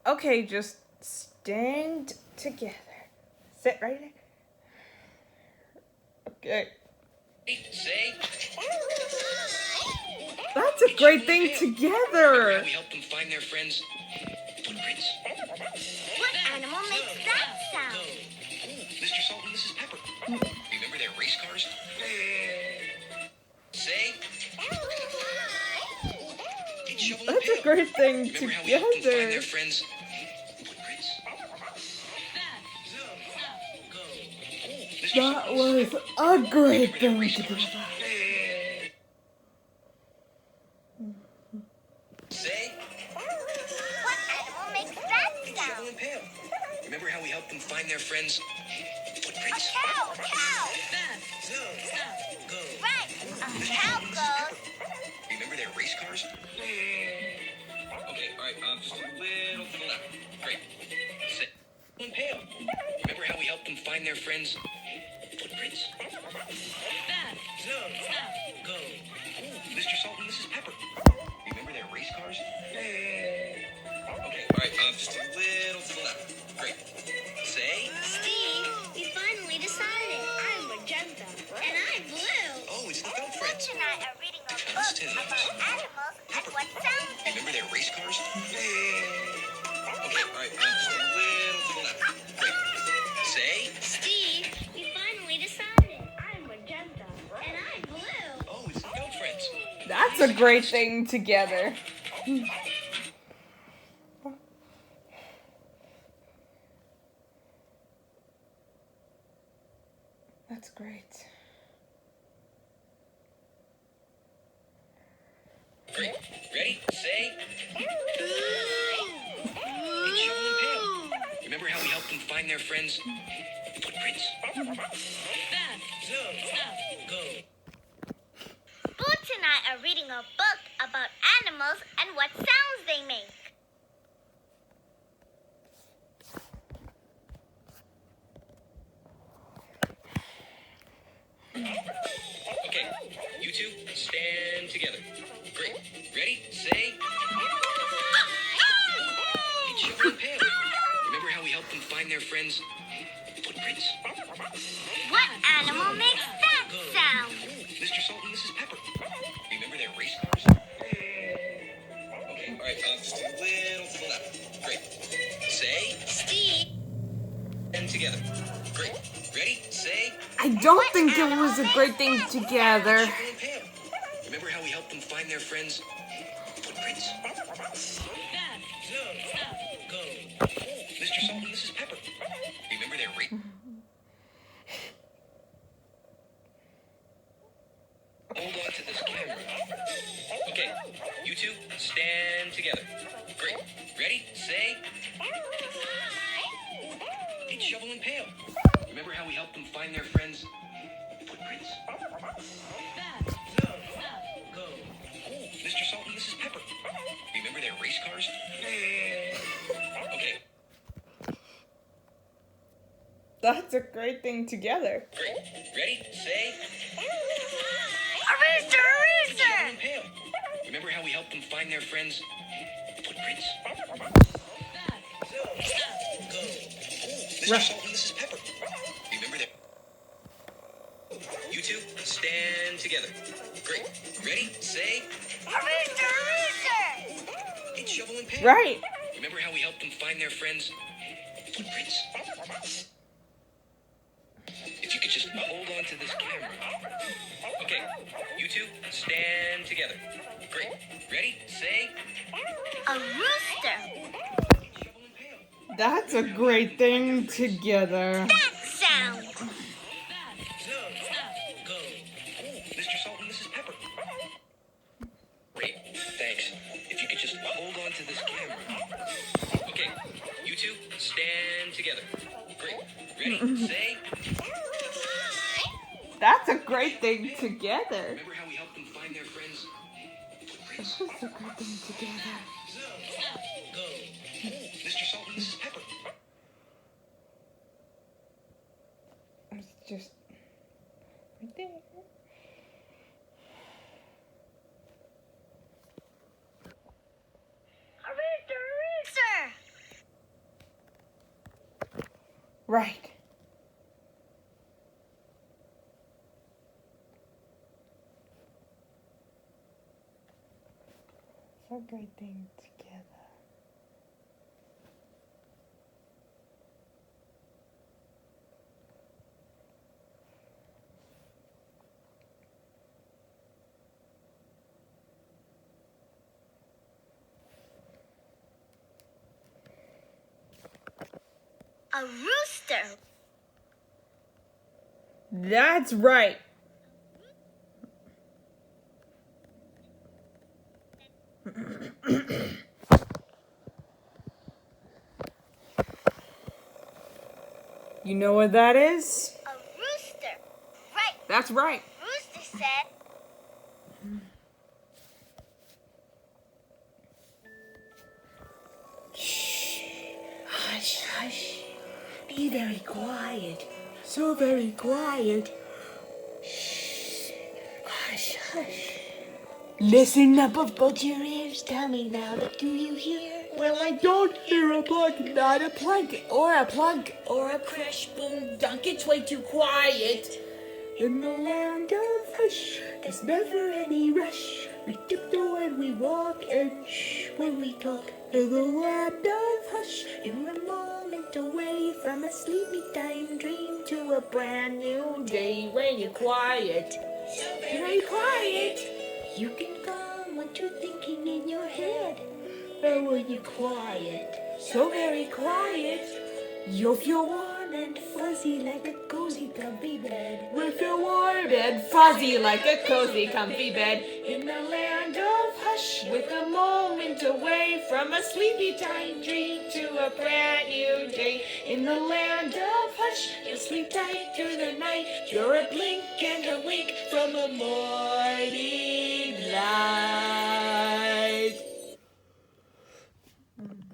Okay, just stand together. Sit right there. Okay. Say. That's a great thing together. We helped them find their friends' footprints. What animal makes that sound? Mr. Salt and Mrs. Pepper. Remember their race cars? Say. It's Shovel and That's a Pail. great thing Remember how we helped them find their together. friends' footprints? That was a great thing together. Say. What animal makes that Shovel sound? and Pail. Remember how we helped them find their friends' footprints? Cow, cow. Right, a cow goes. Remember their race cars? Okay, all right, just a little to the left. Great. Sit. And Pail. Remember how we helped them find their friends' footprints? Mr. Salt and Mrs. Pepper. Remember their race cars? Okay, all right, just a little to the left. Great. Say. Steve, we finally decided. I'm magenta. And I'm blue. Oh, it's the Felt Butch Friends. and I are reading a book about animals and what sounds they Remember make. their race cars? Okay, all right, just a little to the left. Great. Say. Steve, we finally decided. I'm magenta. And I'm blue. Oh, it's the Felt Friends. That's a great thing together. That's great. Great. Ready? Say. It's Shovel and Pail. Remember how we helped them find their friends' footprints? Butch and I are reading a book about animals and what sounds they make. Okay, you two stand together. Great. Ready? Say. It's Shovel and Pail. Remember how we helped them find their friends' footprints? What animal makes that sound? Mr. Salt and Mrs. Pepper. Remember their race cars? Okay, all right, just a little to the left. Great. Say. Steve. And together. Great. Ready? Say. I don't think it was a great thing together. Shovel and Pail. Remember how we helped them find their friends' footprints? Mr. Salt and Mrs. Pepper. Remember their race? Hold on to this camera. Okay, you two stand together. Great. Ready? Say. It's Shovel and Pail. Remember how we helped them find their friends' footprints? Mr. Salt and Mrs. Pepper. Remember their race cars? Okay, That's a great thing together. great. Ready? Say. A rooster, a Shovel rooster. and Pail. Remember how we helped them find their friends' footprints? Mr. Right. Salt and Mrs. Pepper. Remember their... You two stand together. Great. Ready? Say. A rooster, a rooster. It's Shovel and Pail. Right. Remember how we helped them find their friends' footprints? If you could just hold on to this camera. Okay, you two stand together. Great. Ready? Say. A rooster. Shovel and Pail. That's a great thing together. That sound. Mr. Salt and Mrs. Pepper. Great. Thanks. If you could just hold on to this camera. Okay, you two stand together. Great. Ready? Say. That's a great thing together. Remember how we helped them find their friends' footprints? That's a great thing together. Mr. Salt and Mrs. Pepper. It's just right there. A rooster, a rooster. Right. So great thing together. A rooster. That's right. You know what that is? A rooster. Right. That's right. Rooster said. Hush, hush. Be very quiet. So very quiet. Shh. Hush, hush. Listen up above your ears. Tell me now, what do you hear? Well, I don't hear a plug, not a plug, or a plug. Or a crash, boom, dunk, it's way too quiet. In the land of hush, there's never any rush. We tiptoe when we walk and shh when we talk. In the land of hush, you're a moment away from a sleepy time dream to a brand new day when you're quiet. Very quiet. You can calm what you're thinking in your head. And when you're quiet, so very quiet, you'll feel warm and fuzzy like a cozy comfy bed. We feel warm and fuzzy like a cozy, comfy bed. In the land of hush, With a moment away from a sleepy time dream to a brand new day. in the land of hush, you'll sleep tight through the night. You're a blink and a wink from a morning light.